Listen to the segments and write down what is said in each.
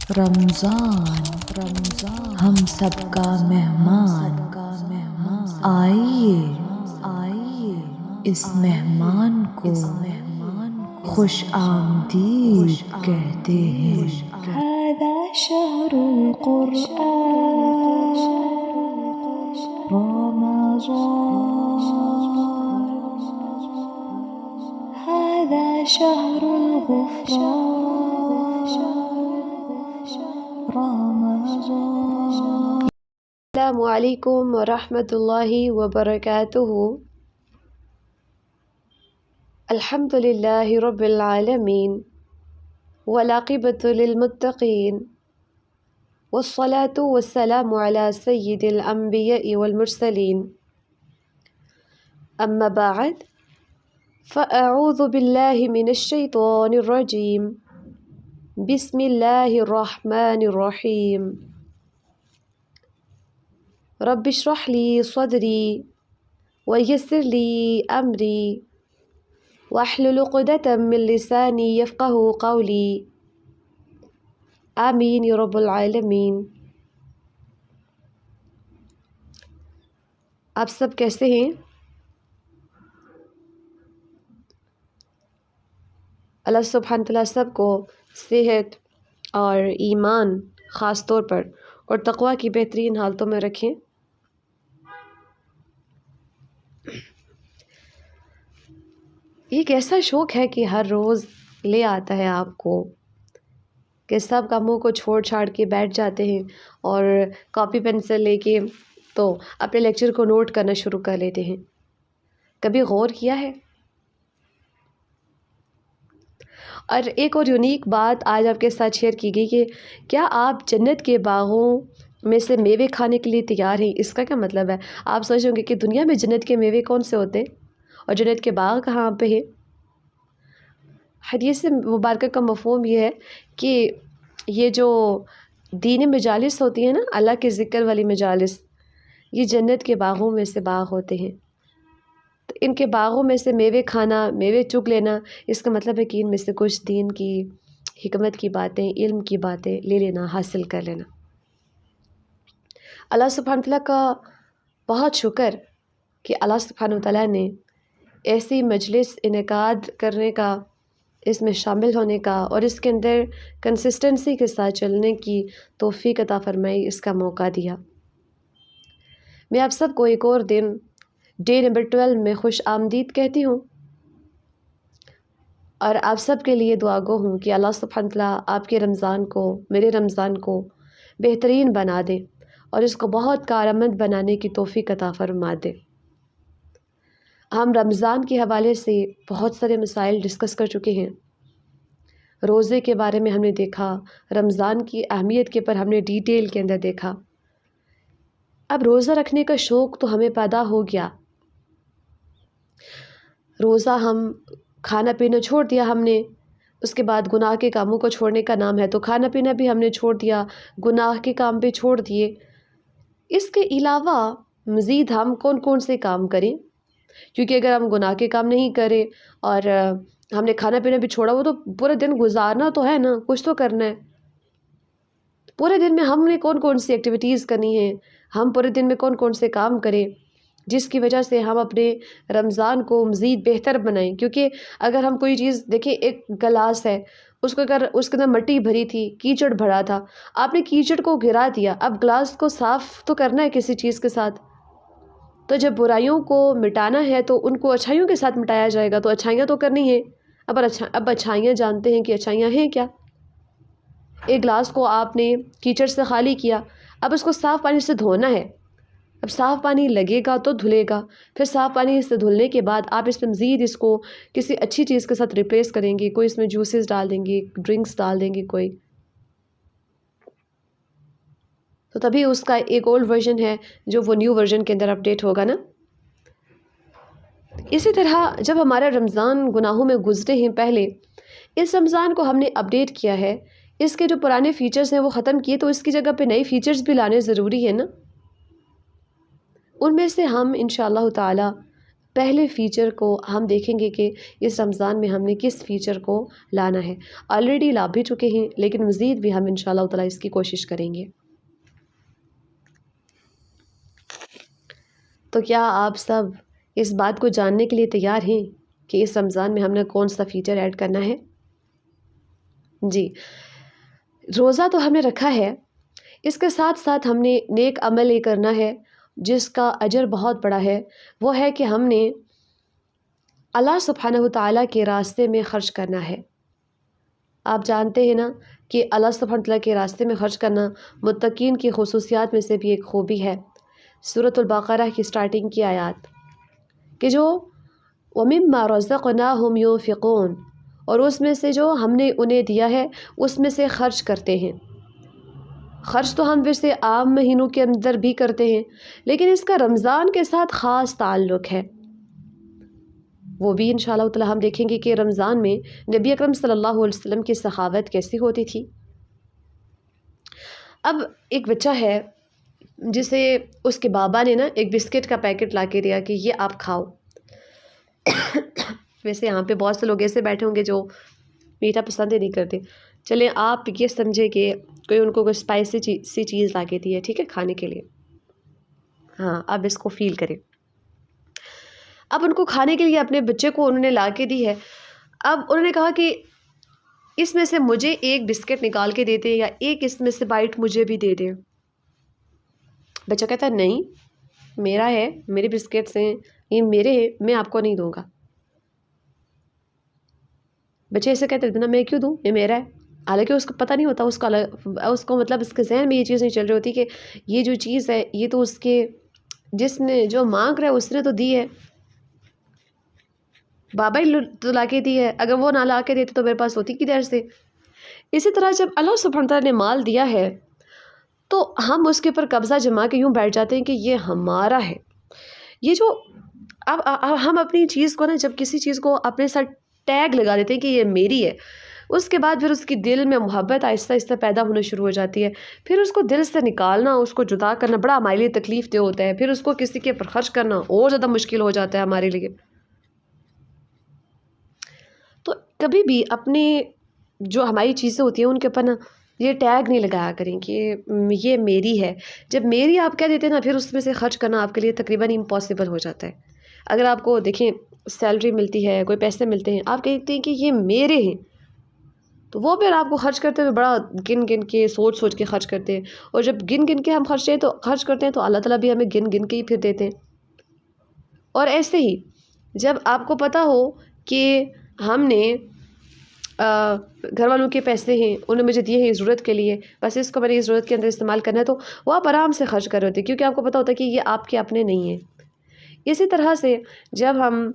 رمضان ہم سب کا مہمان، آئیے اس مہمان کو خوش آمدید کہتے ہیں۔ هذا شهر القرآن رمضان، هذا شهر الغفران رمضان۔ السلام علیکم ورحمۃ اللہ وبرکاتہ۔ الحمد للہ رب العالمین والعاقبۃ للمتقین والصلاة والسلام علی سید الانبیاء والمرسلین، اما بعد فاعوذ باللہ من الشیطان الرجیم، بسم اللہ الرحمن الرحیم۔ رب اشرح لی صدری ویسر لی امری واحلل عقدۃ من لسانی یفقہوا قولی، آمین یا رب العالمین۔ آپ سب کیسے ہیں؟ اللہ سبحانہ تعالیٰ سب کو صحت اور ایمان خاص طور پر اور تقوی کی بہترین حالتوں میں رکھیں۔ ایک ایسا شوق ہے کہ ہر روز لے آتا ہے آپ کو کہ سب کاموں کو چھوڑ چھاڑ کے بیٹھ جاتے ہیں اور کاپی پینسل لے کے تو اپنے لیکچر کو نوٹ کرنا شروع کر لیتے ہیں۔ کبھی غور کیا ہے؟ اور ایک اور یونیک بات آج آپ کے ساتھ شیئر کی گئی کہ کیا آپ جنت کے باغوں میں سے میوے کھانے کے لیے تیار ہیں؟ اس کا کیا مطلب ہے؟ آپ سوچیں گے کہ دنیا میں جنت کے میوے کون سے ہوتے ہیں اور جنت کے باغ کہاں پہ ہیں؟ حدیث مبارکہ کا مفہوم یہ ہے کہ یہ جو دینی مجالس ہوتی ہیں نا، اللہ کے ذکر والی مجالس، یہ جنت کے باغوں میں سے باغ ہوتے ہیں۔ تو ان کے باغوں میں سے میوے کھانا، میوے چگ لینا، اس کا مطلب ہے کہ ان میں سے کچھ دین کی حکمت کی باتیں، علم کی باتیں لے لینا، حاصل کر لینا۔ اللہ سبحانہ تعالیٰ کا بہت شکر کہ اللہ سبحانہ تعالیٰ نے ایسی مجلس انعقاد کرنے کا، اس میں شامل ہونے کا اور اس کے اندر کنسسٹنسی کے ساتھ چلنے کی توفیق عطا فرمائی، اس کا موقع دیا۔ میں آپ سب کو ایک اور دن ڈے نمبر 12 میں خوش آمدید کہتی ہوں اور آپ سب کے لیے دعا گو ہوں کہ اللہ سبحانہ تعالیٰ آپ کے رمضان کو، میرے رمضان کو بہترین بنا دے اور اس کو بہت کارآمد بنانے کی توفیق عطا فرما دے۔ ہم رمضان کے حوالے سے بہت سارے مسائل ڈسکس کر چکے ہیں۔ روزے کے بارے میں ہم نے دیکھا، رمضان کی اہمیت کے پر ہم نے ڈیٹیل کے اندر دیکھا۔ اب روزہ رکھنے کا شوق تو ہمیں پیدا ہو گیا، روزہ ہم کھانا پینا چھوڑ دیا ہم نے، اس کے بعد گناہ کے کاموں کو چھوڑنے کا نام ہے تو کھانا پینا بھی ہم نے چھوڑ دیا، گناہ کے کام بھی چھوڑ دیے۔ اس کے علاوہ مزید ہم کون کون سے کام کریں؟ کیونکہ اگر ہم گناہ کے کام نہیں کریں اور ہم نے کھانا پینا بھی چھوڑا، وہ تو پورے دن گزارنا تو ہے نا، کچھ تو کرنا ہے۔ پورے دن میں ہم نے کون کون سی ایکٹیویٹیز کرنی ہیں، ہم پورے دن میں کون کون سے کام کریں جس کی وجہ سے ہم اپنے رمضان کو مزید بہتر بنائیں۔ کیونکہ اگر ہم کوئی چیز دیکھیں، ایک گلاس ہے، اس کو اگر اس کے اندر مٹی بھری تھی، کیچڑ بھرا تھا، آپ نے کیچڑ کو گرا دیا، اب گلاس کو صاف تو کرنا ہے کسی چیز کے ساتھ۔ تو جب برائیوں کو مٹانا ہے تو ان کو اچھائیوں کے ساتھ مٹایا جائے گا، تو اچھائیاں تو کرنی ہیں۔ اب اچھائیاں جانتے ہیں کہ اچھائیاں ہیں کیا۔ ایک گلاس کو آپ نے کیچڑ سے خالی کیا، اب اس کو صاف پانی سے دھونا ہے۔ اب صاف پانی لگے گا تو دھلے گا، پھر صاف پانی سے دھلنے کے بعد آپ اس میں مزید اس کو کسی اچھی چیز کے ساتھ ریپلیس کریں گے، کوئی اس میں جوسز ڈال دیں گے، ڈرنکس ڈال دیں گے کوئی، تو تبھی اس کا ایک اولڈ ورژن ہے جو وہ نیو ورژن کے اندر اپڈیٹ ہوگا نا۔ اسی طرح جب ہمارا رمضان گناہوں میں گزرے ہیں پہلے، اس رمضان کو ہم نے اپڈیٹ کیا ہے، اس کے جو پرانے فیچرز ہیں وہ ختم کیے، تو اس کی جگہ پہ نئے فیچرز بھی لانے ضروری ہے نا۔ ان میں سے ہم انشاءاللہ تعالی پہلے فیچر کو ہم دیکھیں گے کہ اس رمضان میں ہم نے کس فیچر کو لانا ہے. آلریڈی لا بھی چکے ہیں لیکن مزید بھی ہم انشاءاللہ تعالیٰ اس کی کوشش کریں گے. تو کیا آپ سب اس بات کو جاننے کے لیے تیار ہیں کہ اس رمضان میں ہم نے کون سا فیچر ایڈ کرنا ہے؟ جی، روزہ تو ہم نے رکھا ہے، اس کے ساتھ ساتھ ہم نے نیک عمل یہ کرنا ہے جس کا اجر بہت بڑا ہے. وہ ہے کہ ہم نے اللہ سبحانہ وتعالیٰ کے راستے میں خرچ کرنا ہے. آپ جانتے ہیں نا کہ اللہ سبحانہ وتعالیٰ کے راستے میں خرچ کرنا متقین کی خصوصیات میں سے بھی ایک خوبی ہے. سورۃ البقرہ کی سٹارٹنگ کی آیات کہ جو وَمِمَّا رَزَقْنَاهُمْ يُنْفِقُونَ، اور اس میں سے جو ہم نے انہیں دیا ہے اس میں سے خرچ کرتے ہیں. خرچ تو ہم ویسے عام مہینوں کے اندر بھی کرتے ہیں لیکن اس کا رمضان کے ساتھ خاص تعلق ہے. وہ بھی انشاءاللہ تعالی ہم دیکھیں گے کہ رمضان میں نبی اکرم صلی اللہ علیہ وسلم کی سخاوت کیسی ہوتی تھی. اب ایک بچہ ہے جسے اس کے بابا نے نا ایک بسکٹ کا پیکٹ لا کے دیا کہ یہ آپ کھاؤ. ویسے یہاں پہ بہت سے لوگ ایسے بیٹھے ہوں گے جو میٹھا پسند ہی نہیں کرتے. چلیں آپ یہ سمجھے کہ کوئی ان کو کوئی اسپائسی سی چیز لا کے دی ہے، ٹھیک ہے، کھانے کے لیے. ہاں، اب اس کو فیل کریں. اب ان کو کھانے کے لیے اپنے بچے کو انہوں نے لا کے دی ہے. اب انہوں نے کہا کہ اس میں سے مجھے ایک بسکٹ نکال کے دیتے ہیں یا ایک اس میں سے بائٹ مجھے بھی دے دیں. بچہ کہتا ہے نہیں، میرا ہے، میرے بسکٹس ہیں، یہ میرے ہیں، میں آپ کو نہیں دوں گا. بچے ایسے کہتے ہیں نا میں کیوں دوں، یہ میرا ہے. حالانکہ اس کو پتہ نہیں ہوتا، اس کو مطلب اس کے ذہن میں یہ چیز نہیں چل رہی ہوتی کہ یہ جو چیز ہے یہ تو اس کے جس نے جو مانگ رہا ہے اس نے تو دی ہے، بابا ہی تو لا کے دی ہے. اگر وہ نہ لا کے دیتے تو میرے پاس ہوتی کدھر سے. اسی طرح جب اللہ سبحانہ تعالیٰ نے مال دیا ہے تو ہم اس کے اوپر قبضہ جما کے یوں بیٹھ جاتے ہیں کہ یہ ہمارا ہے. یہ جو اب ہم اپنی چیز کو نا، جب کسی چیز کو اپنے ساتھ ٹیگ لگا دیتے ہیں کہ یہ میری ہے، اس کے بعد پھر اس کی دل میں محبت آہستہ آہستہ پیدا ہونا شروع ہو جاتی ہے. پھر اس کو دل سے نکالنا، اس کو جدا کرنا بڑا ہمارے لیے تکلیف دہ ہوتا ہے. پھر اس کو کسی کے اوپر خرچ کرنا اور زیادہ مشکل ہو جاتا ہے ہمارے لیے. تو کبھی بھی اپنے جو ہماری چیزیں ہوتی ہیں ان کے اوپر نا یہ ٹیگ نہیں لگایا کریں کہ یہ میری ہے. جب میری آپ کہہ دیتے ہیں نا، پھر اس میں سے خرچ کرنا آپ کے لیے تقریباً امپاسبل ہو جاتا ہے. اگر آپ کو دیکھیں سیلری ملتی ہے، کوئی پیسے ملتے ہیں، آپ کہتے ہیں کہ یہ میرے ہیں، تو وہ پھر آپ کو خرچ کرتے ہوئے بڑا گن گن کے سوچ سوچ کے خرچ کرتے ہیں. اور جب گن گن کے ہم خرچ کرتے ہیں تو اللہ تعالیٰ بھی ہمیں گن گن کے ہی پھر دیتے ہیں. اور ایسے ہی جب آپ کو پتہ ہو کہ ہم نے گھر والوں کے پیسے ہیں، انہوں نے مجھے دیے ہیں ضرورت کے لیے، بس اس کو میں نے ضرورت کے اندر استعمال کرنا ہے، تو وہ آپ آرام سے خرچ کر رہے ہوتے ہیں کیونکہ آپ کو پتہ ہوتا ہے کہ یہ آپ کے اپنے نہیں ہیں. اسی طرح سے جب ہم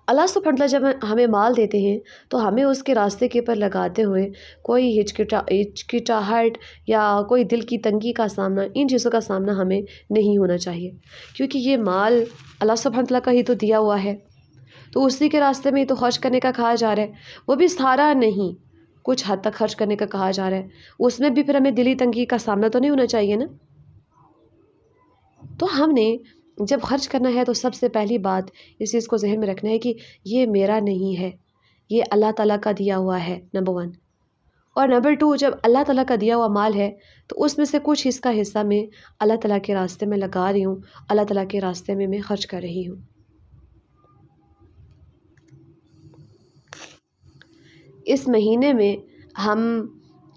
اللہ سبحانہ تعالیٰ جب ہمیں مال دیتے ہیں تو ہمیں اس کے راستے کے اوپر لگاتے ہوئے کوئی ہچکچاہٹ یا کوئی دل کی تنگی کا سامنا، ان چیزوں کا سامنا ہمیں نہیں ہونا چاہیے. کیونکہ یہ مال اللہ سبحانہ تعالیٰ کا ہی تو دیا ہوا ہے، تو اسی کے راستے میں ہی تو خرچ کرنے کا کہا جا رہا ہے. وہ بھی سارا نہیں، کچھ حد تک خرچ کرنے کا کہا جا رہا ہے. اس میں بھی پھر ہمیں دلی تنگی کا سامنا تو نہیں ہونا چاہیے نا. تو ہم نے جب خرچ کرنا ہے تو سب سے پہلی بات اس چیز کو ذہن میں رکھنا ہے کہ یہ میرا نہیں ہے، یہ اللہ تعالیٰ کا دیا ہوا ہے، نمبر 1. اور نمبر 2، جب اللہ تعالیٰ کا دیا ہوا مال ہے تو اس میں سے کچھ اس کا حصہ میں اللہ تعالیٰ کے راستے میں لگا رہی ہوں، اللہ تعالیٰ کے راستے میں خرچ کر رہی ہوں. اس مہینے میں ہم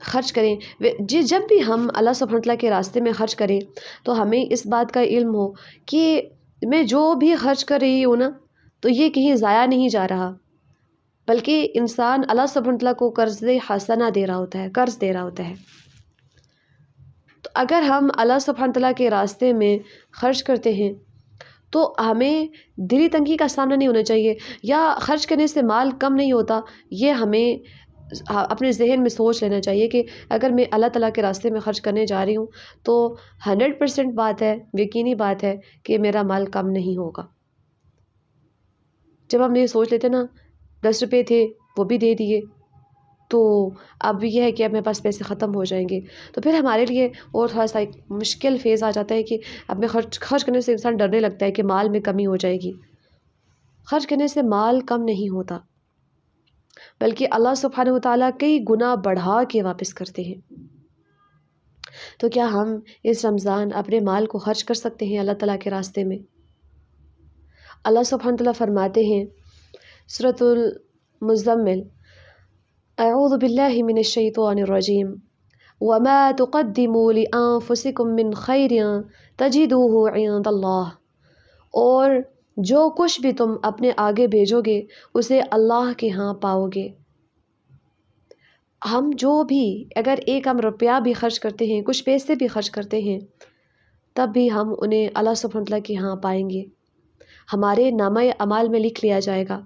خرچ کریں، جب بھی ہم اللہ سبحانہ تعالیٰ کے راستے میں خرچ کریں تو ہمیں اس بات کا علم ہو کہ میں جو بھی خرچ کر رہی ہوں نا تو یہ کہیں ضائع نہیں جا رہا، بلکہ انسان اللہ سبحانہ تعالیٰ کو قرض حسنہ دے رہا ہوتا ہے، قرض دے رہا ہوتا ہے. تو اگر ہم اللہ سبحانہ تعالیٰ کے راستے میں خرچ کرتے ہیں تو ہمیں دلی تنگی کا سامنا نہیں ہونا چاہیے، یا خرچ کرنے سے مال کم نہیں ہوتا. یہ ہمیں اپنے ذہن میں سوچ لینا چاہیے کہ اگر میں اللہ تعالیٰ کے راستے میں خرچ کرنے جا رہی ہوں تو 100% بات ہے، یقینی بات ہے کہ میرا مال کم نہیں ہوگا. جب ہم یہ سوچ لیتے نا 10 روپے تھے وہ بھی دے دیے تو اب یہ ہے کہ اب میرے پاس پیسے ختم ہو جائیں گے، تو پھر ہمارے لیے اور تھوڑا سا ایک مشکل فیز آ جاتا ہے کہ اب میں خرچ کرنے سے انسان ڈرنے لگتا ہے کہ مال میں کمی ہو جائے گی. خرچ کرنے سے مال کم نہیں ہوتا، بلکہ اللہ سبحانہ و تعالیٰ کئی گنا بڑھا کے واپس کرتے ہیں۔ تو کیا ہم اس رمضان اپنے مال کو خرچ کر سکتے ہیں اللہ تعالیٰ کے راستے میں؟ اللہ سبحانہ و تعالیٰ فرماتے ہیں سورۃ المزمل، اعوذ باللہ من الشیطان الرجیم، وما تقدموا لانفسکم من خیر تجدوہ عند اللہ، اور جو کچھ بھی تم اپنے آگے بھیجو گے اسے اللہ کے ہاں پاؤ گے۔ ہم جو بھی اگر ایک ہم روپیہ بھی خرچ کرتے ہیں، کچھ پیسے بھی خرچ کرتے ہیں، تب بھی ہم انہیں اللہ سبحانہ وتعالیٰ کے ہاں پائیں گے، ہمارے نامہ اعمال میں لکھ لیا جائے گا۔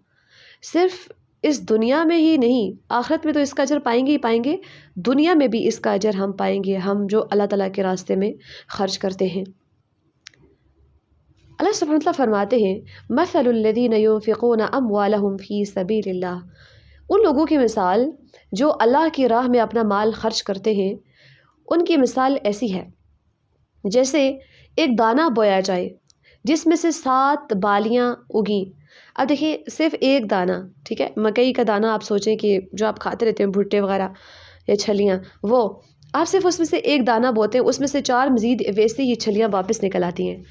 صرف اس دنیا میں ہی نہیں، آخرت میں تو اس کا اجر پائیں گے ہی پائیں گے، دنیا میں بھی اس کا اجر ہم پائیں گے، ہم جو اللہ تعالیٰ کے راستے میں خرچ کرتے ہیں۔ اللہ سبحانہ وتعالیٰ فرماتے ہیں مثل الذین ينفقون اموالهم فی سبیل اللہ، ان لوگوں کی مثال جو اللہ کی راہ میں اپنا مال خرچ کرتے ہیں، ان کی مثال ایسی ہے جیسے ایک دانہ بویا جائے جس میں سے 7 بالیاں اگیں۔ اب دیکھیں صرف ایک دانہ، ٹھیک ہے، مکئی کا دانہ آپ سوچیں کہ جو آپ کھاتے رہتے ہیں بھٹے وغیرہ یا چھلیاں، وہ آپ صرف اس میں سے ایک دانہ بوتے ہیں، اس میں سے 4 مزید ویسے ہی چھلیاں واپس نکل آتی ہیں۔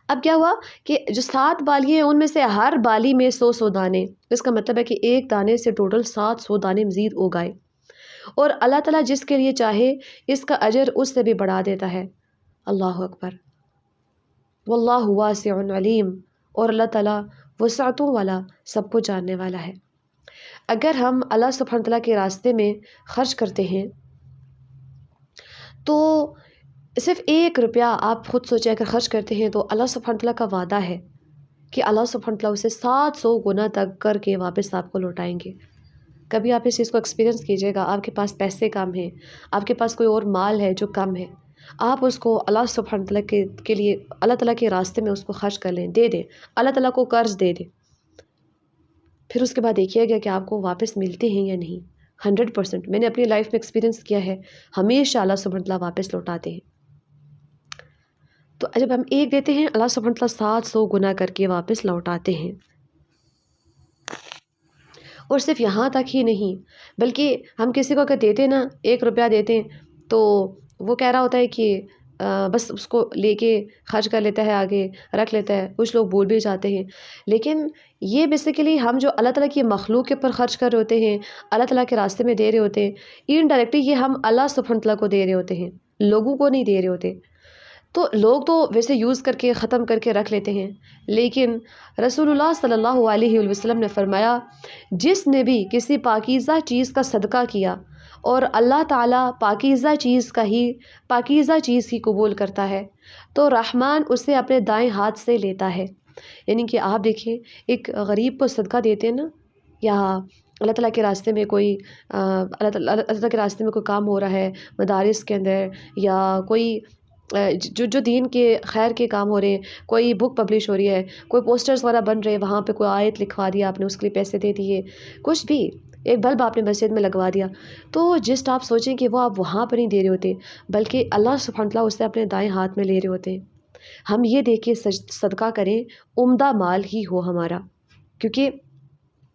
اب کیا ہوا کہ جو 7 بالی ہیں ان میں سے ہر بالی میں 100 دانے، اس کا مطلب ہے کہ ایک دانے سے ٹوٹل 700 دانے مزید اگائے، اور اللہ تعالیٰ جس کے لیے چاہے اس کا اجر اس سے بھی بڑھا دیتا ہے۔ اللہ اکبر، واللہ واسع علیم، اور اللہ تعالیٰ وسعتوں والا، سب کو جاننے والا ہے۔ اگر ہم اللہ سبحانہ تعالیٰ کے راستے میں خرچ کرتے ہیں تو صرف 1 روپیہ آپ خود سوچیں اگر خرچ کرتے ہیں تو اللہ سبحانہ تعالیٰ کا وعدہ ہے کہ اللہ سبحانہ تعالیٰ اسے 700 گنا تک کر کے واپس آپ کو لوٹائیں گے۔ کبھی آپ اس چیز کو ایکسپیرینس کیجیے گا، آپ کے پاس پیسے کم ہیں، آپ کے پاس کوئی اور مال ہے جو کم ہے، آپ اس کو اللہ سبحانہ تعالیٰ کے لیے اللہ تعالیٰ کے راستے میں اس کو خرچ کر لیں، دے دیں، اللہ تعالیٰ کو قرض دے دیں، پھر اس کے بعد دیکھیے گا کہ آپ کو واپس ملتے ہیں یا نہیں۔ 100% میں نے اپنی لائف میں ایکسپیرینس کیا ہے، ہمیشہ اللہ سبحانہ تعالیٰ واپس لوٹاتے ہیں۔ تو جب ہم 1 دیتے ہیں اللہ سبحانہ تعالیٰ 700 گنا کر کے واپس لوٹاتے ہیں۔ اور صرف یہاں تک ہی نہیں، بلکہ ہم کسی کو اگر دیتے نا 1 روپیہ دیتے ہیں تو وہ کہہ رہا ہوتا ہے کہ بس اس کو لے کے خرچ کر لیتا ہے، آگے رکھ لیتا ہے، کچھ لوگ بھول بھی جاتے ہیں، لیکن یہ بیسیکلی ہم جو اللہ تعالیٰ کی مخلوق کے اوپر خرچ کر رہے ہوتے ہیں، اللہ تعالیٰ کے راستے میں دے رہے ہوتے ہیں، انڈائریکٹلی یہ ہم اللہ سبحانہ تعالیٰ کو دے رہے ہوتے ہیں، لوگوں کو نہیں دے رہے ہوتے۔ تو لوگ تو ویسے یوز کر کے ختم کر کے رکھ لیتے ہیں، لیکن رسول اللہ صلی اللہ علیہ وسلم نے فرمایا جس نے بھی کسی پاکیزہ چیز کا صدقہ کیا اور اللہ تعالیٰ پاکیزہ چیز ہی قبول کرتا ہے تو رحمان اسے اپنے دائیں ہاتھ سے لیتا ہے۔ یعنی کہ آپ دیکھیں ایک غریب کو صدقہ دیتے ہیں نا، یا اللہ تعالیٰ کے راستے میں کوئی اللہ کے راستے میں کوئی کام ہو رہا ہے مدارس کے اندر، یا کوئی جو دین کے خیر کے کام ہو رہے ہیں، کوئی بک پبلش ہو رہی ہے، کوئی پوسٹرز وغیرہ بن رہے ہیں، وہاں پہ کوئی آیت لکھوا دیا آپ نے، اس کے لیے پیسے دے دیے، کچھ بھی ایک بلب آپ نے مسجد میں لگوا دیا، تو جسٹ آپ سوچیں کہ وہ آپ وہاں پر نہیں دے رہے ہوتے، بلکہ اللہ سبحانہ تعالیٰ اسے اپنے دائیں ہاتھ میں لے رہے ہوتے ہیں۔ ہم یہ دیکھ کے صدقہ کریں عمدہ مال ہی ہو ہمارا، کیونکہ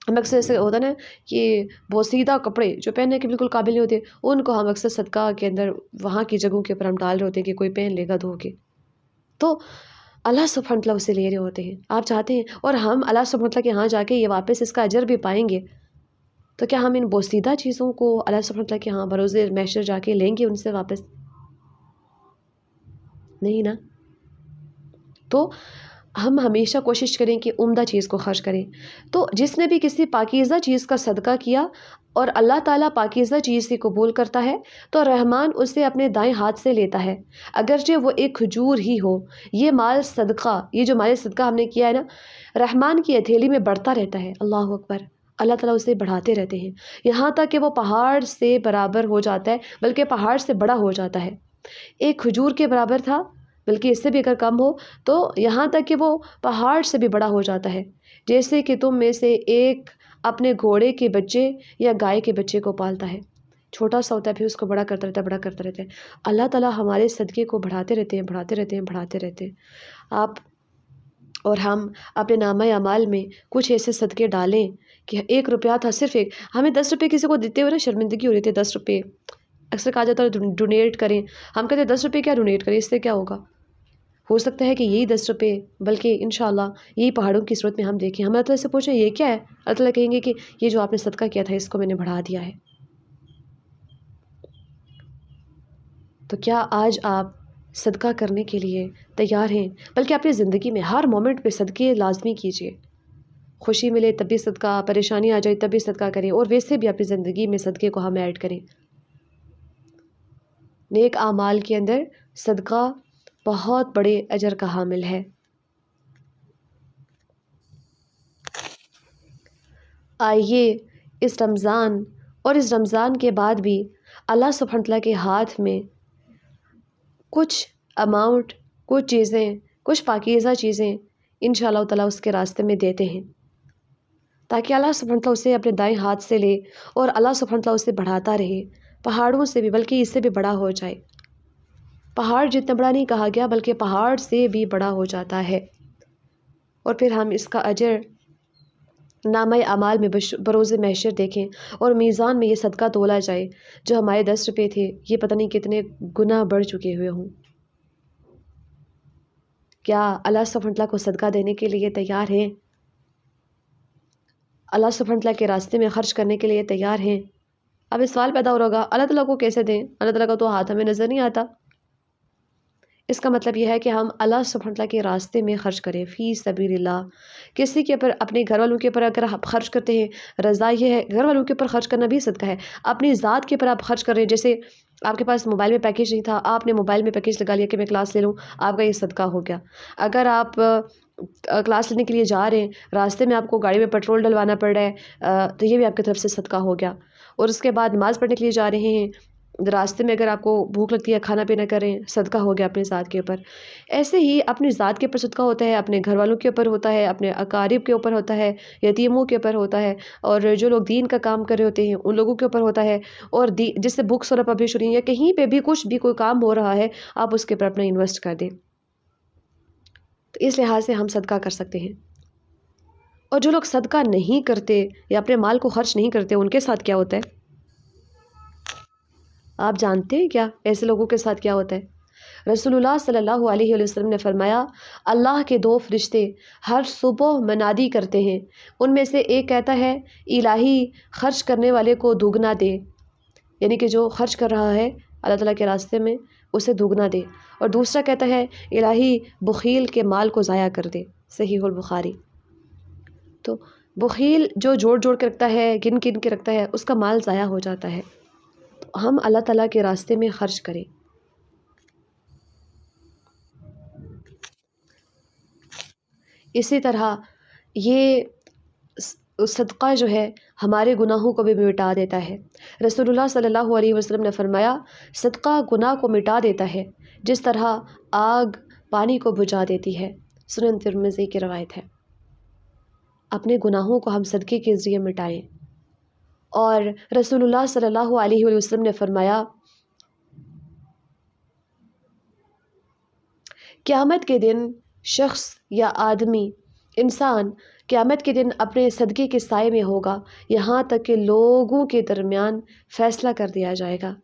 ہم اکثر ایسے ہوتا نا کہ بوسیدہ کپڑے جو پہننے کے بالکل قابل نہیں ہوتے، ان کو ہم اکثر صدقہ کے اندر وہاں کی جگہوں کے اوپر ہم ڈال رہے ہوتے ہیں کہ کوئی پہن لے گا دھو کے، تو اللہ سبحانہ تعالیٰ اسے لے رہے ہوتے ہیں۔ آپ چاہتے ہیں اور ہم اللہ سبحانہ تعالیٰ کے ہاں جا کے یہ واپس اس کا اجر بھی پائیں گے، تو کیا ہم ان بوسیدہ چیزوں کو اللہ سبحانہ تعالیٰ کے ہاں بروز محشر جا کے لیں گے ان سے واپس؟ نہیں نا۔ تو ہم ہمیشہ کوشش کریں کہ عمدہ چیز کو خرچ کریں۔ تو جس نے بھی کسی پاکیزہ چیز کا صدقہ کیا اور اللہ تعالیٰ پاکیزہ چیز سے قبول کرتا ہے تو رحمان اسے اپنے دائیں ہاتھ سے لیتا ہے، اگرچہ وہ ایک کھجور ہی ہو۔ یہ مال صدقہ، یہ جو مال صدقہ ہم نے کیا ہے نا، رحمان کی ہتھیلی میں بڑھتا رہتا ہے۔ اللہ اکبر، اللہ تعالیٰ اسے بڑھاتے رہتے ہیں یہاں تک کہ وہ پہاڑ سے برابر ہو جاتا ہے، بلکہ پہاڑ سے بڑا ہو جاتا ہے۔ ایک کھجور کے برابر تھا، بلکہ اس سے بھی اگر کم ہو تو یہاں تک کہ وہ پہاڑ سے بھی بڑا ہو جاتا ہے۔ جیسے کہ تم میں سے ایک اپنے گھوڑے کے بچے یا گائے کے بچے کو پالتا ہے، چھوٹا سا ہوتا ہے پھر اس کو بڑا کرتا رہتا ہے، بڑا کرتا رہتا ہے۔ اللہ تعالیٰ ہمارے صدقے کو بڑھاتے رہتے ہیں، بڑھاتے رہتے ہیں، بڑھاتے رہتے ہیں۔ آپ اور ہم اپنے نامہ اعمال میں کچھ ایسے صدقے ڈالیں کہ 1 روپیہ تھا، صرف ایک، ہمیں 10 روپے کسی کو دیتے ہوئے نا شرمندگی ہو رہی تھی. 10 روپے اکثر کہا جاتا ہے ڈونیٹ کریں، ہم کہتے ہیں 10 روپے کیا ڈونیٹ کریں، اس سے کیا ہوگا. ہو سکتا ہے کہ یہی 10 روپے بلکہ انشاءاللہ یہی پہاڑوں کی صورت میں ہم دیکھیں. ہم اللہ تعالیٰ سے پوچھیں یہ کیا ہے، اللہ تعالیٰ کہیں گے کہ یہ جو آپ نے صدقہ کیا تھا اس کو میں نے بڑھا دیا ہے. تو کیا آج آپ صدقہ کرنے کے لیے تیار ہیں؟ بلکہ اپنی زندگی میں ہر مومنٹ پہ صدقے لازمی کیجیے. خوشی ملے تب بھی صدقہ، پریشانی آ جائے تب بھی صدقہ کریں، اور ویسے بھی اپنی زندگی میں صدقے کو ہم ایڈ کریں. نیک اعمال کے اندر صدقہ بہت بڑے اجر کا حامل ہے. آئیے اس رمضان اور اس رمضان کے بعد بھی اللہ سبحانہ وتعالیٰ کے ہاتھ میں کچھ اماؤنٹ، کچھ چیزیں، کچھ پاکیزہ چیزیں انشاءاللہ تعالیٰ اس کے راستے میں دیتے ہیں، تاکہ اللہ سبحانہ وتعالیٰ اسے اپنے دائیں ہاتھ سے لے اور اللہ سبحانہ وتعالیٰ اسے بڑھاتا رہے، پہاڑوں سے بھی، بلکہ اس سے بھی بڑا ہو جائے. پہاڑ جتنا بڑا نہیں کہا گیا بلکہ پہاڑ سے بھی بڑا ہو جاتا ہے. اور پھر ہم اس کا اجر نامہ اعمال میں بروز محشر دیکھیں اور میزان میں یہ صدقہ تولا جائے، جو ہمارے 10 روپے تھے یہ پتہ نہیں کتنے گنا بڑھ چکے ہوئے ہوں. کیا اللہ سبحانہ وتعالیٰ کو صدقہ دینے کے لیے تیار ہیں؟ اللہ سبحانہ وتعالیٰ کے راستے میں خرچ کرنے کے لیے تیار ہیں؟ اب اس سوال پیدا ہو رہا ہوگا اللہ تعالیٰ کو کیسے دیں، اللہ تعالیٰ کا تو ہاتھ ہمیں نظر نہیں آتا. اس کا مطلب یہ ہے کہ ہم اللہ سبحانہ وتعالیٰ کے راستے میں خرچ کریں، فی سبیل اللہ. کسی کے اوپر، اپنے گھر والوں کے اوپر اگر آپ خرچ کرتے ہیں، رضا یہ ہے، گھر والوں کے اوپر خرچ کرنا بھی صدقہ ہے. اپنی ذات کے اوپر آپ خرچ کر رہے ہیں، جیسے آپ کے پاس موبائل میں پیکیج نہیں تھا، آپ نے موبائل میں پیکیج لگا لیا کہ میں کلاس لے لوں، آپ کا یہ صدقہ ہو گیا. اگر آپ کلاس لینے کے لیے جا رہے ہیں، راستے میں آپ کو گاڑی میں پیٹرول ڈلوانا پڑ رہا ہے، تو یہ بھی آپ کی طرف سے صدقہ ہو گیا. اور اس کے بعد نماز پڑھنے کے لیے جا رہے ہیں، راستے میں اگر آپ کو بھوک لگتی ہے، کھانا پینا کریں، صدقہ ہو گیا اپنے ذات کے اوپر. ایسے ہی اپنی ذات کے اوپر صدقہ ہوتا ہے، اپنے گھر والوں کے اوپر ہوتا ہے، اپنے اقارب کے اوپر ہوتا ہے، یتیموں کے اوپر ہوتا ہے، اور جو لوگ دین کا کام کر رہے ہوتے ہیں ان لوگوں کے اوپر ہوتا ہے. اور جس سے بکس اور پبلش ہو رہی ہیں یا کہیں پہ بھی کچھ بھی کوئی کام ہو رہا ہے، آپ اس کے اوپر اپنا انویسٹ کر دیں. تو اس لحاظ سے ہم صدقہ کر سکتے ہیں. اور جو لوگ صدقہ نہیں کرتے یا اپنے مال کو خرچ نہیں کرتے، ان کے ساتھ کیا ہوتا ہے؟ آپ جانتے ہیں کیا ایسے لوگوں کے ساتھ کیا ہوتا ہے؟ رسول اللہ صلی اللہ علیہ وسلم نے فرمایا، اللہ کے 2 فرشتے ہر صبح منادی کرتے ہیں، ان میں سے ایک کہتا ہے الہی خرچ کرنے والے کو دوگنا دے، یعنی کہ جو خرچ کر رہا ہے اللہ تعالیٰ کے راستے میں اسے دوگنا دے. اور دوسرا کہتا ہے الہی بخیل کے مال کو ضائع کر دے. صحیح البخاری. تو بخیل جو جوڑ جوڑ کے رکھتا ہے، گن گن کے رکھتا ہے، اس کا مال ضائع ہو جاتا ہے. تو ہم اللہ تعالیٰ کے راستے میں خرچ کریں. اسی طرح یہ صدقہ جو ہے ہمارے گناہوں کو بھی مٹا دیتا ہے. رسول اللہ صلی اللہ علیہ وسلم نے فرمایا، صدقہ گناہ کو مٹا دیتا ہے جس طرح آگ پانی کو بجھا دیتی ہے. سنن ترمذی کی روایت ہے. اپنے گناہوں کو ہم صدقے کے ذریعے مٹائیں. اور رسول اللہ صلی اللہ علیہ وسلم نے فرمایا، قیامت کے دن شخص یا آدمی، انسان قیامت کے دن اپنے صدقے کے سائے میں ہوگا، یہاں تک کہ لوگوں کے درمیان فیصلہ کر دیا جائے گا.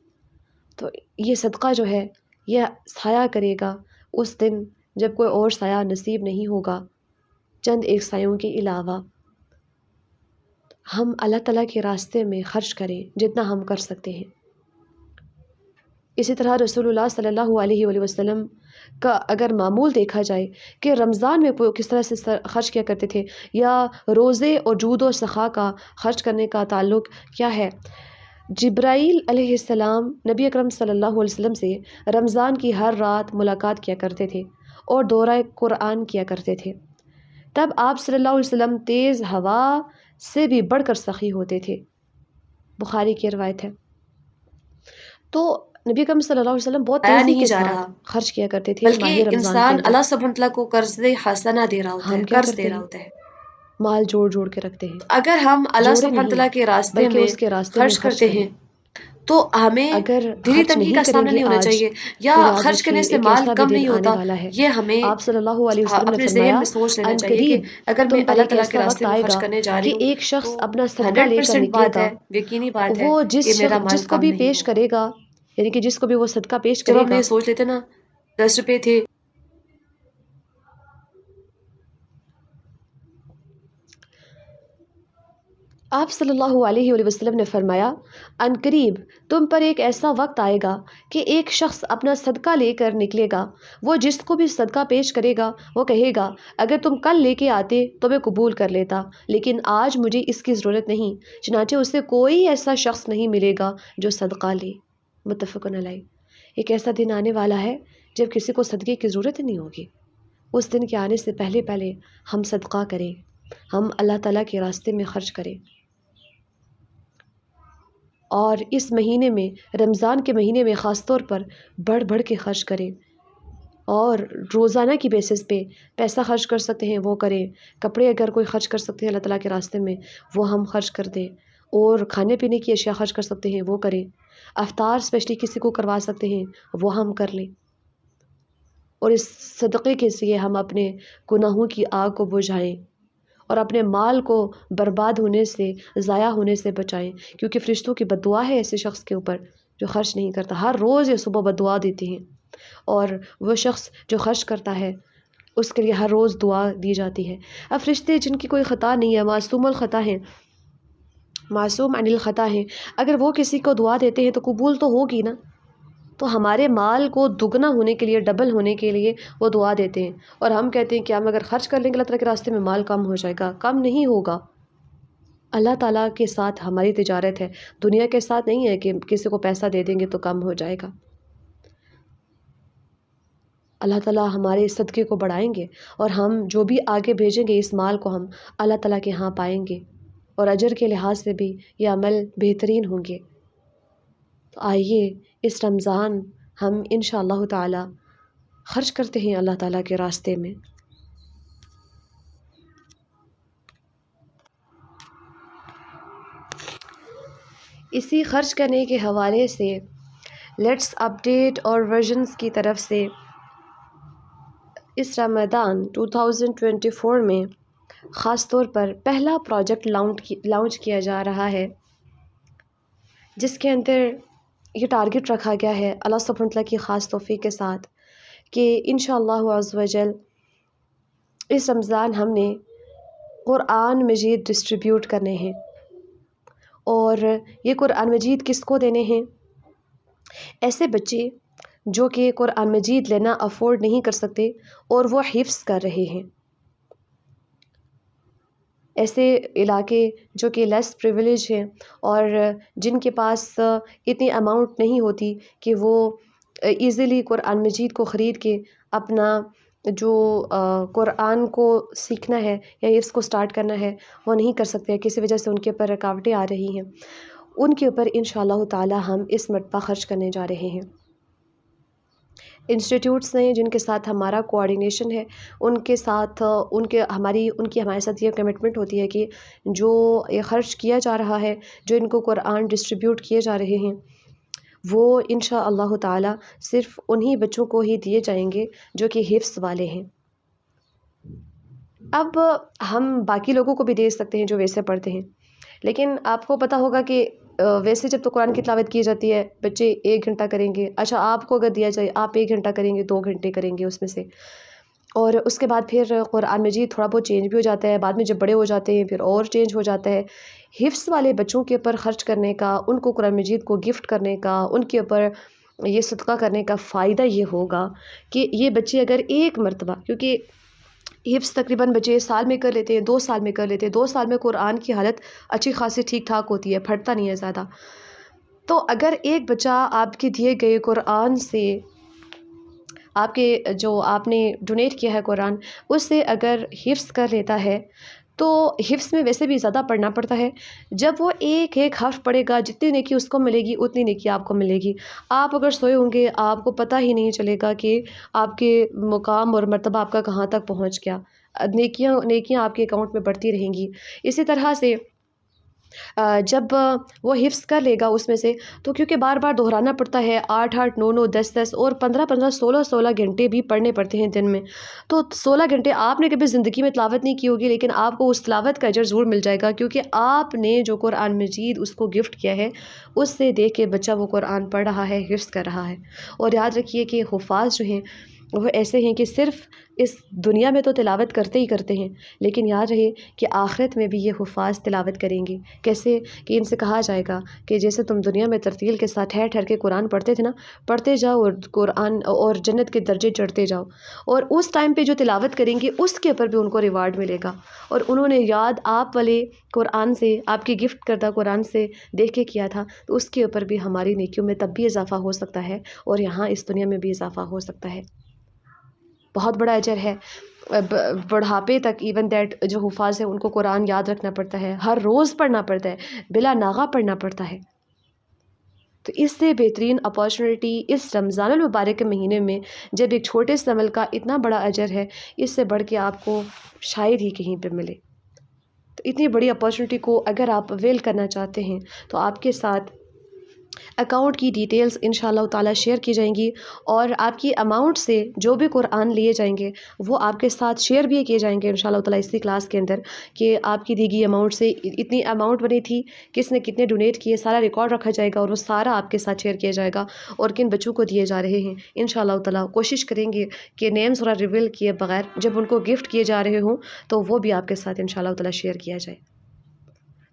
تو یہ صدقہ جو ہے یہ سایہ کرے گا اس دن جب کوئی اور سایہ نصیب نہیں ہوگا چند ایک سایوں کے علاوہ. ہم اللہ تعالیٰ کے راستے میں خرچ کریں جتنا ہم کر سکتے ہیں. اسی طرح رسول اللہ صلی اللہ علیہ وآلہ وسلم کا اگر معمول دیکھا جائے کہ رمضان میں وہ کس طرح سے خرچ کیا کرتے تھے، یا روزے اور جود و سخا کا خرچ کرنے کا تعلق کیا ہے. جبرائیل علیہ السلام نبی اکرم صلی اللہ علیہ وسلم سے رمضان کی ہر رات ملاقات کیا کرتے تھے اور دورہ قرآن کیا کرتے تھے. تب آپ صلی اللہ علیہ وسلم تیز ہوا سے بھی بڑھ کر سخی ہوتے تھے. بخاری کی روایت ہے. تو نبی اکرم صلی اللہ علیہ وسلم بہت تیزی کے ساتھ خرچ کیا کرتے تھے ماہ بلکہ رمضان انسان کے اللہ سبحانہ وتعالیٰ کو قرض حسنہ دے رہا ہوتا ہے، ہم کیا قرض کرتے دے رہا ہیں؟ ہوتا ہے. مال جوڑ جوڑ کے رکھتے ہیں. اگر ہم اللہ جوڑے سبحانہ نہیں وتعالیٰ کے راستے بلکہ میں اس کے راستے میں خرچ کرتے کریں. ہیں تو ہمیں اگر دلی خرچ تنگی نہیں کا کریں سامنا گے نہیں ہونا آج چاہیے، یا تو یاد خرچ کرنے رکھیے سے ایک مال ایسا بھی کم دن نہیں آنے ہوتا. والا ہے. یہ ہمیں آپ صلی اللہ علیہ وسلم نے اپنے ذہن فرمایا میں سوچ لینا ان چاہیے کہ قریب اگر میں تم پر اللہ ایک تعالیٰ کے ایسا راستے وقت میں آئے خرچ گا کرنے جا رہی کہ ہوں ایک شخص تو اپنا صدقہ لے کر 100% نکلے بات گا، ہے، یقینی بات ہے وہ کہ میرا مال جس کو کم بھی نہیں پیش ہوگا. کرے گا، یعنی کہ جس کو بھی وہ صدقہ پیش جب کرے ہم گا. یہ سوچ لیتے نا 10 روپے تھے. آپ صلی اللہ علیہ وآلہ وسلم نے فرمایا ان قریب تم پر ایک ایسا وقت آئے گا کہ ایک شخص اپنا صدقہ لے کر نکلے گا، وہ جس کو بھی صدقہ پیش کرے گا وہ کہے گا اگر تم کل لے کے آتے تو میں قبول کر لیتا، لیکن آج مجھے اس کی ضرورت نہیں، چنانچہ اسے کوئی ایسا شخص نہیں ملے گا جو صدقہ لے. متفقن علیہ. ایک ایسا دن آنے والا ہے جب کسی کو صدقے کی ضرورت نہیں ہوگی. اس دن کے آنے سے پہلے پہلے ہم صدقہ کریں، ہم اللہ تعالیٰ کے راستے میں خرچ کریں. اور اس مہینے میں، رمضان کے مہینے میں خاص طور پر بڑھ بڑھ کے خرچ کریں، اور روزانہ کی بیسس پہ پیسہ خرچ کر سکتے ہیں وہ کریں. کپڑے اگر کوئی خرچ کر سکتے ہیں اللہ تعالیٰ کے راستے میں وہ ہم خرچ کر دیں، اور کھانے پینے کی اشیاء خرچ کر سکتے ہیں وہ کریں. افطار اسپیشلی کسی کو کروا سکتے ہیں وہ ہم کر لیں، اور اس صدقے کے ذریعے ہم اپنے گناہوں کی آگ کو بجھائیں اور اپنے مال کو برباد ہونے سے، ضائع ہونے سے بچائیں. کیونکہ فرشتوں کی بد دعا ہے ایسے شخص کے اوپر جو خرچ نہیں کرتا. ہر روز یہ صبح بد دعا دیتے ہیں، اور وہ شخص جو خرچ کرتا ہے اس کے لیے ہر روز دعا دی جاتی ہے. اب فرشتے جن کی کوئی خطا نہیں ہے، معصوم الخطا ہیں، معصوم عن الخطا ہیں، اگر وہ کسی کو دعا دیتے ہیں تو قبول تو ہوگی نا. تو ہمارے مال کو دگنا ہونے کے لیے، ڈبل ہونے کے لیے وہ دعا دیتے ہیں، اور ہم کہتے ہیں کہ ہم اگر خرچ کر لیں گے اللہ تعالیٰ کے راستے میں مال کم ہو جائے گا. کم نہیں ہوگا. اللہ تعالیٰ کے ساتھ ہماری تجارت ہے، دنیا کے ساتھ نہیں ہے کہ کسی کو پیسہ دے دیں گے تو کم ہو جائے گا. اللہ تعالیٰ ہمارے صدقے کو بڑھائیں گے، اور ہم جو بھی آگے بھیجیں گے اس مال کو ہم اللہ تعالیٰ کے ہاں پائیں گے، اور اجر کے لحاظ سے بھی یہ عمل بہترین ہوں گے. تو آئیے اس رمضان ہم انشاءاللہ تعالیٰ خرچ کرتے ہیں اللہ تعالیٰ کے راستے میں. اسی خرچ کرنے کے حوالے سے لیٹس اپڈیٹ اور ورژنز کی طرف سے اس رمضان 2024 میں خاص طور پر پہلا پروجیکٹ لانچ کیا جا رہا ہے، جس کے اندر یہ ٹارگٹ رکھا گیا ہے اللہ سبحانہ وتعالیٰ کی خاص توفیق کے ساتھ کہ انشاءاللہ عز و جل اس رمضان ہم نے قرآن مجید ڈسٹریبیوٹ کرنے ہیں. اور یہ قرآن مجید کس کو دینے ہیں؟ ایسے بچے جو کہ قرآن مجید لینا افورڈ نہیں کر سکتے اور وہ حفظ کر رہے ہیں. ایسے علاقے جو کہ لیس پریویلیج ہیں اور جن کے پاس اتنی اماؤنٹ نہیں ہوتی کہ وہ ایزیلی قرآن مجید کو خرید کے اپنا جو قرآن کو سیکھنا ہے یا اس کو سٹارٹ کرنا ہے وہ نہیں کر سکتے، کسی وجہ سے ان کے اوپر رکاوٹیں آ رہی ہیں. ان کے اوپر انشاءاللہ تعالی ہم اس مرتبہ خرچ کرنے جا رہے ہیں. انسٹیٹیوٹس ہیں جن کے ساتھ ہمارا کوآرڈینیشن ہے، ان کے ساتھ ان کی ہمارے ساتھ یہ کمٹمنٹ ہوتی ہے کہ جو یہ خرچ کیا جا رہا ہے، جو ان کو قرآن ڈسٹریبیوٹ کیے جا رہے ہیں، وہ انشاءاللہ تعالی صرف انہی بچوں کو ہی دیے جائیں گے جو کہ حفظ والے ہیں. اب ہم باقی لوگوں کو بھی دے سکتے ہیں جو ویسے پڑھتے ہیں، لیکن آپ کو پتہ ہوگا کہ ویسے جب تو قرآن کی تلاوت کی جاتی ہے بچے 1 گھنٹہ کریں گے. اچھا آپ کو اگر دیا جائے آپ 1 گھنٹہ کریں گے، 2 گھنٹے کریں گے اس میں سے، اور اس کے بعد پھر قرآن مجید تھوڑا بہت چینج بھی ہو جاتا ہے، بعد میں جب بڑے ہو جاتے ہیں پھر اور چینج ہو جاتا ہے. حفظ والے بچوں کے اوپر خرچ کرنے کا، ان کو قرآن مجید کو گفٹ کرنے کا، ان کے اوپر یہ صدقہ کرنے کا فائدہ یہ ہوگا کہ یہ بچے اگر ایک مرتبہ، کیونکہ حفظ تقریباً بچے سال میں کر لیتے ہیں، 2 سال میں کر لیتے ہیں، 2 سال میں قرآن کی حالت اچھی خاصی ٹھیک ٹھاک ہوتی ہے، پھٹتا نہیں ہے زیادہ. تو اگر ایک بچہ آپ کے دیے گئے قرآن سے، آپ کے جو آپ نے ڈونیٹ کیا ہے قرآن، اس سے اگر حفظ کر لیتا ہے تو حفظ میں ویسے بھی زیادہ پڑھنا پڑتا ہے. جب وہ ایک ایک حرف پڑھے گا جتنی نیکی اس کو ملے گی اتنی نیکی آپ کو ملے گی. آپ اگر سوئے ہوں گے آپ کو پتہ ہی نہیں چلے گا کہ آپ کے مقام اور مرتبہ آپ کا کہاں تک پہنچ گیا. نیکیاں آپ کے اکاؤنٹ میں بڑھتی رہیں گی. اسی طرح سے جب وہ حفظ کر لے گا اس میں سے، تو کیونکہ بار بار دہرانا پڑتا ہے، 8 9 9 10 10 اور 15 16 گھنٹے بھی پڑھنے پڑتے ہیں دن میں، تو 16 گھنٹے آپ نے کبھی زندگی میں تلاوت نہیں کی ہوگی، لیکن آپ کو اس تلاوت کا اجر ضرور مل جائے گا، کیونکہ آپ نے جو قرآن مجید اس کو گفٹ کیا ہے، اس سے دیکھ کے بچہ وہ قرآن پڑھ رہا ہے، حفظ کر رہا ہے۔ اور یاد رکھیے کہ حفاظ جو ہیں وہ ایسے ہیں کہ صرف اس دنیا میں تو تلاوت کرتے ہی کرتے ہیں، لیکن یاد رہے کہ آخرت میں بھی یہ حفاظ تلاوت کریں گے۔ کیسے کہ ان سے کہا جائے گا کہ جیسے تم دنیا میں ترتیل کے ساتھ ٹھہر ٹھہر کے قرآن پڑھتے تھے نا، پڑھتے جاؤ اور قرآن اور جنت کے درجے چڑھتے جاؤ، اور اس ٹائم پہ جو تلاوت کریں گے اس کے اوپر بھی ان کو ریوارڈ ملے گا۔ اور انہوں نے یاد آپ والے قرآن سے، آپ کی گفٹ کردہ قرآن سے دیکھ کے کیا تھا، تو اس کے اوپر بھی ہماری نیکیوں میں تب بھی اضافہ ہو سکتا ہے، اور یہاں اس دنیا میں بھی اضافہ ہو سکتا ہے۔ بہت بڑا اجر ہے۔ بڑھاپے تک ایون دیٹ جو حفاظ ہیں ان کو قرآن یاد رکھنا پڑتا ہے، ہر روز پڑھنا پڑتا ہے، بلا ناغہ پڑھنا پڑتا ہے۔ تو اس سے بہترین اپارچونیٹی اس رمضان المبارک کے مہینے میں جب ایک چھوٹے سے عمل کا اتنا بڑا اجر ہے، اس سے بڑھ کے آپ کو شاید ہی کہیں پہ ملے۔ تو اتنی بڑی اپارچونیٹی کو اگر آپ اویل کرنا چاہتے ہیں تو آپ کے ساتھ اکاؤنٹ کی ڈیٹیلز انشاءاللہ تعالی شیئر کی جائیں گی، اور آپ کی اماؤنٹ سے جو بھی قرآن لیے جائیں گے وہ آپ کے ساتھ شیئر بھی کیے جائیں گے انشاءاللہ تعالی اسی کلاس کے اندر، کہ آپ کی دی گئی اماؤنٹ سے اتنی اماؤنٹ بنی تھی، کس نے کتنے ڈونیٹ کیے، سارا ریکارڈ رکھا جائے گا، اور وہ سارا آپ کے ساتھ شیئر کیا جائے گا، اور کن بچوں کو دیے جا رہے ہیں۔ انشاءاللہ تعالی کوشش کریں گے کہ نیمز اور ریویل کیے بغیر جب ان کو گفٹ کیے جا رہے ہوں تو وہ بھی آپ کے ساتھ انشاءاللہ تعالی شیئر کیا جائے۔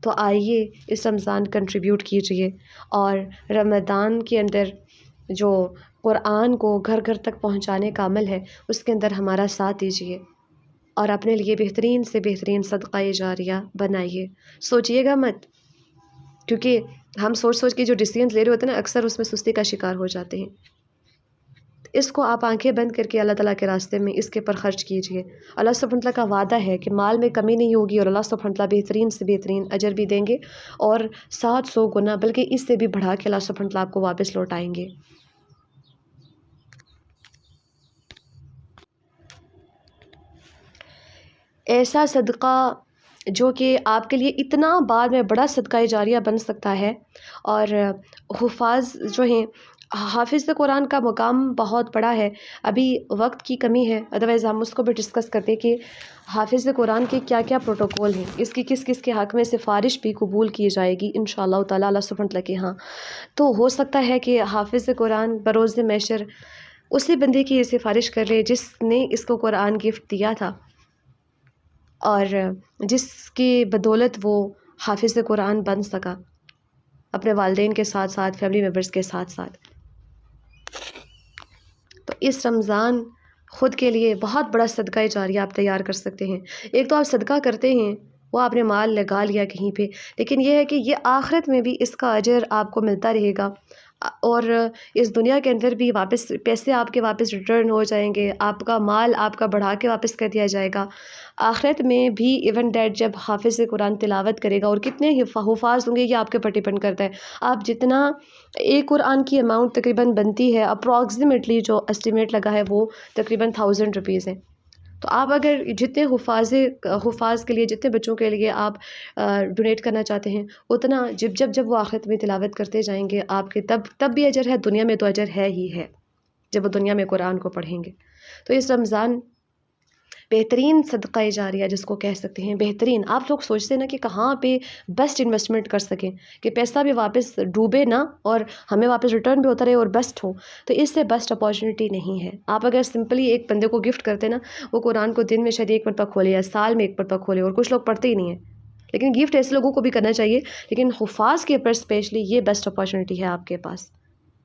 تو آئیے اس رمضان کنٹریبیوٹ کیجئے، اور رمضان کے اندر جو قرآن کو گھر گھر تک پہنچانے کا عمل ہے اس کے اندر ہمارا ساتھ دیجئے، اور اپنے لیے بہترین سے بہترین صدقہ جاریہ بنائیے۔ سوچئے گا مت، کیونکہ ہم سوچ سوچ کے جو ڈیسیژنز لے رہے ہوتے ہیں نا، اکثر اس میں سستی کا شکار ہو جاتے ہیں۔ اس کو آپ آنکھیں بند کر کے اللہ تعالیٰ کے راستے میں اس کے پر خرچ کیجئے۔ اللہ سبحانہ وتعالیٰ کا وعدہ ہے کہ مال میں کمی نہیں ہوگی، اور اللہ سبحانہ وتعالیٰ بہترین سے بہترین اجر بھی دیں گے، اور 700 گنا بلکہ اس سے بھی بڑھا کے اللہ سبحانہ وتعالیٰ آپ کو واپس لوٹائیں گے۔ ایسا صدقہ جو کہ آپ کے لیے اتنا بعد میں بڑا صدقہ جاریہ بن سکتا ہے، اور حفاظ جو ہیں، حافظ قرآن کا مقام بہت بڑا ہے۔ ابھی وقت کی کمی ہے، ادروائز ہم اس کو بھی ڈسکس کرتے ہیں کہ حافظ قرآن کے کیا کیا پروٹوکول ہیں، اس کی کس کس کے حق میں سفارش بھی قبول کی جائے گی انشاءاللہ تعالیٰ اللہ سبحانہ وتعالیٰ کے ہاں۔ تو ہو سکتا ہے کہ حافظ قرآن بروز محشر اسی بندے کی سفارش کر لے جس نے اس کو قرآن گفٹ دیا تھا، اور جس کی بدولت وہ حافظ قرآن بن سکا اپنے والدین کے ساتھ ساتھ، فیملی ممبرز کے ساتھ ساتھ۔ تو اس رمضان خود کے لیے بہت بڑا صدقہ جاریہ آپ تیار کر سکتے ہیں۔ ایک تو آپ صدقہ کرتے ہیں، وہ آپ نے مال لگا لیا کہیں پہ، لیکن یہ ہے کہ یہ آخرت میں بھی اس کا اجر آپ کو ملتا رہے گا، اور اس دنیا کے اندر بھی واپس پیسے آپ کے واپس ریٹرن ہو جائیں گے، آپ کا مال آپ کا بڑھا کے واپس کر دیا جائے گا۔ آخرت میں بھی ایون دیٹ جب حافظ قرآن تلاوت کرے گا، اور کتنے حفاظ ہوں گے یہ آپ کے اوپر ڈپینڈ کرتا ہے۔ آپ جتنا ایک قرآن کی اماؤنٹ تقریباً بنتی ہے، اپروکسیمیٹلی جو اسٹیمیٹ لگا ہے وہ تقریباً 1000 روپیز ہیں۔ تو آپ اگر جتنے حفاظ کے لیے، جتنے بچوں کے لیے آپ ڈونیٹ کرنا چاہتے ہیں، اتنا جب وہ آخرت میں تلاوت کرتے جائیں گے آپ کے، تب بھی اجر ہے، دنیا میں تو اجر ہے ہی ہے جب وہ دنیا میں قرآن کو پڑھیں گے۔ تو اس رمضان بہترین صدقہ جاریہ جس کو کہہ سکتے ہیں، بہترین، آپ لوگ سوچتے ہیں نا کہ کہاں پہ بیسٹ انویسٹمنٹ کر سکیں کہ پیسہ بھی واپس ڈوبے نہ اور ہمیں واپس ریٹرن بھی ہوتا رہے اور بیسٹ ہو، تو اس سے بیسٹ اپارچونیٹی نہیں ہے۔ آپ اگر سمپلی ایک بندے کو گفٹ کرتے نا، وہ قرآن کو دن میں شاید 1 مرتبہ کھولے یا سال میں 1 مرتبہ کھولے، اور کچھ لوگ پڑھتے ہی نہیں ہیں، لیکن گفٹ ایسے لوگوں کو بھی کرنا چاہیے، لیکن حفاظ کے اوپر اسپیشلی یہ بیسٹ اپارچونیٹی ہے آپ کے پاس۔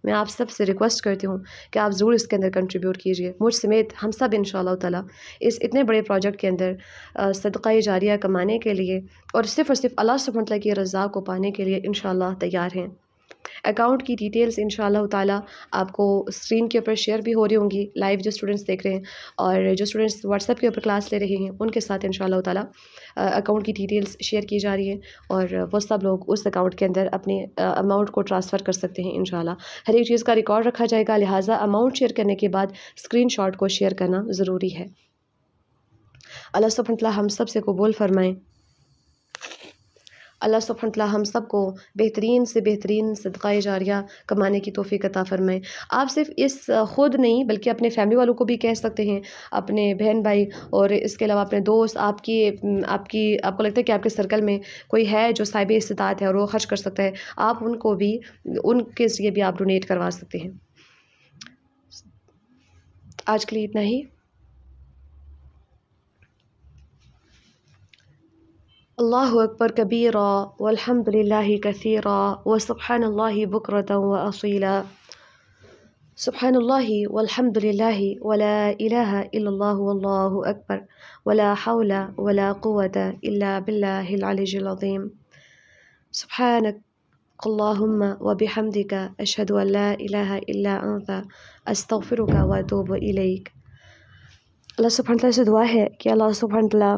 میں آپ سب سے ریکویسٹ کرتی ہوں کہ آپ ضرور اس کے اندر کنٹریبیوٹ کیجئے، مجھ سمیت ہم سب انشاءاللہ تعالیٰ اس اتنے بڑے پروجیکٹ کے اندر صدقہ جاریہ کمانے کے لیے اور صرف اللہ سبحانہ وتعالیٰ کی رضا کو پانے کے لیے انشاءاللہ تیار ہیں۔ اکاؤنٹ کی ڈیٹیلز انشاءاللہ تعالیٰ آپ کو اسکرین کے اوپر شیئر بھی ہو رہی ہوں گی، لائیو جو اسٹوڈنٹس دیکھ رہے ہیں اور جو اسٹوڈنٹس واٹس ایپ کے اوپر کلاس لے رہے ہیں ان کے ساتھ انشاءاللہ تعالیٰ اکاؤنٹ کی ڈیٹیلز شیئر کی جا رہی ہے، اور وہ سب لوگ اس اکاؤنٹ کے اندر اپنے اماؤنٹ کو ٹرانسفر کر سکتے ہیں انشاءاللہ۔ ہر ایک چیز کا ریکارڈ رکھا جائے گا، لہٰذا اماؤنٹ شیئر کرنے کے بعد اسکرین شاٹ کو شیئر کرنا ضروری ہے۔ اللہ سبحانہ وتعالیٰ ہم سب سے قبول فرمائیں۔ اللہ سبحانہ تعالیٰ ہم سب کو بہترین سے بہترین صدقہ جاریہ کمانے کی توفیق عطا فرمائے۔ آپ صرف اس خود نہیں بلکہ اپنے فیملی والوں کو بھی کہہ سکتے ہیں، اپنے بہن بھائی اور اس کے علاوہ اپنے دوست، آپ کو لگتا ہے کہ آپ کے سرکل میں کوئی ہے جو صاحب استطاعت ہے اور وہ خرچ کر سکتا ہے، آپ ان کو بھی ان کے ذریعے بھی آپ ڈونیٹ کروا سکتے ہیں۔ آج کے لیے اتنا ہی۔ اللہ اکبر کبیرا والحمد للہ کثیرا وسبحان اللہ بکرۃ واصیلا، سبحان اللہ والحمد للہ ولا الہ الا اللہ واللہ اکبر ولا حول ولا قوة الا باللہ العلی العظیم، سبحانک اللہم وبحمدک اشہد ان لا الہ الا انت استغفرک واتوب الیک۔ اللہ سبحانہ تعالیٰ سے دعا ہے کہ اللہ سبحانہ تعالیٰ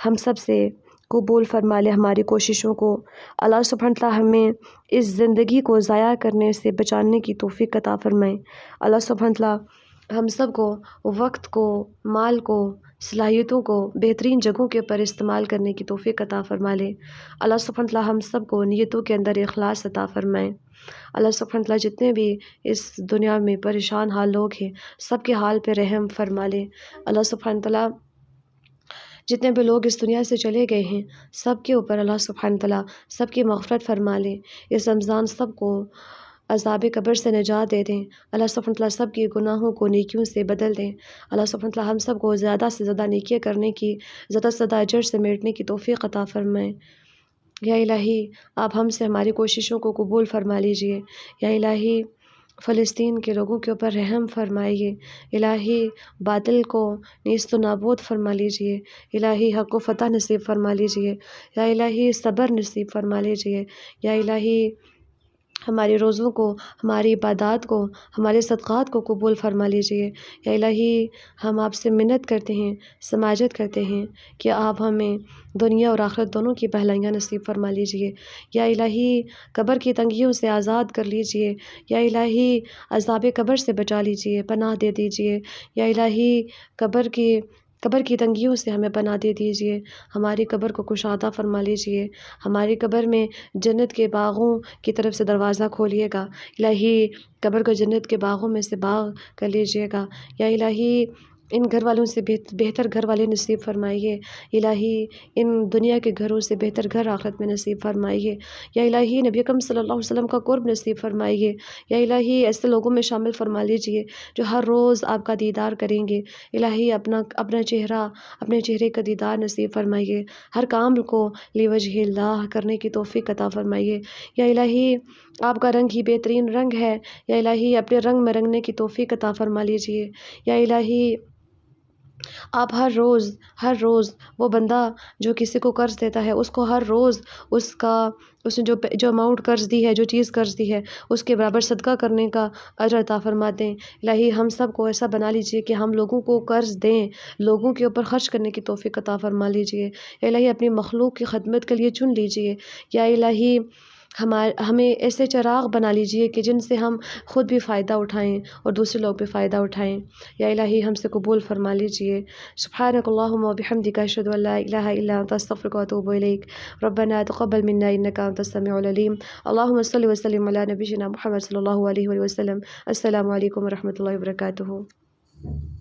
ہم سب سے قبول فرما لے ہماری کوششوں کو، اللہ سبحانہ تعالیٰ ہمیں اس زندگی کو ضائع کرنے سے بچانے کی توفیق عطا فرمائے، اللہ سبحانہ تعالیٰ ہم سب کو وقت کو، مال کو، صلاحیتوں کو بہترین جگہوں کے اوپر استعمال کرنے کی توفیق عطا فرما لے، اللہ سبحانہ تعالیٰ ہم سب کو نیتوں کے اندر اخلاص عطا فرمائے، اللہ سبحانہ تعالیٰ جتنے بھی اس دنیا میں پریشان حال لوگ ہیں سب کے حال پہ رحم فرما لے، اللہ سبحانہ تعالیٰ جتنے بھی لوگ اس دنیا سے چلے گئے ہیں سب کے اوپر اللہ سبحانہ تعالیٰ سب کی مغفرت فرما لے، اس رمضان سب کو عذاب قبر سے نجات دے دیں، اللہ سبحانہ تعالیٰ سب کے گناہوں کو نیکیوں سے بدل دیں، اللہ سبحانہ تعالیٰ ہم سب کو زیادہ سے زیادہ نیکیاں کرنے کی، زیادہ سے زیادہ اجر سے میٹنے کی توفیق عطا فرمائیں۔ یا الہی آپ ہم سے ہماری کوششوں کو قبول فرما لیجئے، یا الہی فلسطین کے لوگوں کے اوپر رحم فرمائیے، الہی باطل کو نیست و نابود فرما لیجئے، الہی حق و فتح نصیب فرما لیجئے، یا الہی صبر نصیب فرما لیجئے، یا الہی ہمارے روزوں کو، ہماری عبادات کو، ہمارے صدقات کو قبول فرما لیجئے، یا الہی ہم آپ سے منت کرتے ہیں، سماجت کرتے ہیں کہ آپ ہمیں دنیا اور آخرت دونوں کی بھلائیاں نصیب فرما لیجئے، یا الہی قبر کی تنگیوں سے آزاد کر لیجئے، یا الہی عذاب قبر سے بچا لیجئے، پناہ دے دیجئے، یا الہی قبر کی تنگیوں سے ہمیں پناہ دے دیجئے، ہماری قبر کو کشادہ فرما لیجئے، ہماری قبر میں جنت کے باغوں کی طرف سے دروازہ کھولیے گا، الہی قبر کو جنت کے باغوں میں سے باغ کر لیجئے گا، یا الہی ان گھر والوں سے بہتر گھر والے نصیب فرمائیے، الہی ان دنیا کے گھروں سے بہتر گھر آخرت میں نصیب فرمائیے، یا الہی نبی اکرم صلی اللہ علیہ وسلم کا قرب نصیب فرمائیے، یا الہی ایسے لوگوں میں شامل فرما لیجئے جو ہر روز آپ کا دیدار کریں گے، الہی اپنے چہرے کا دیدار نصیب فرمائیے، ہر کام کو لوجہ اللہ کرنے کی توفیق عطا فرمائیے، یا الہی آپ کا رنگ ہی بہترین رنگ ہے، یا الہی اپنے رنگ میں رنگنے کی توفیق عطا فرما لیجئے، یا الہی آپ ہر روز وہ بندہ جو کسی کو قرض دیتا ہے اس کو ہر روز اس نے جو اماؤنٹ قرض دی ہے، جو چیز قرض دی ہے اس کے برابر صدقہ کرنے کا اجر عطا فرما دیں، الہی ہم سب کو ایسا بنا لیجئے کہ ہم لوگوں کو قرض دیں، لوگوں کے اوپر خرچ کرنے کی توفیق عطا فرما لیجئے، یا الہی اپنی مخلوق کی خدمت کے لیے چن لیجئے، یا الہی ہمیں ایسے چراغ بنا لیجئے کہ جن سے ہم خود بھی فائدہ اٹھائیں اور دوسرے لوگ بھی فائدہ اٹھائیں، یا الہی ہم سے قبول فرما لیجئے۔ سبحانک اللہم وبحمدک اشہد ان لا الہ الا انت استغفرک واتوب الیک، ربنا تقبل منا انک انت السمیع العلیم، اللہم صل وسلم علی نبینا محمد صلی اللہ علیہ وسلم۔ السلام علیکم ورحمۃ اللہ وبرکاتہ۔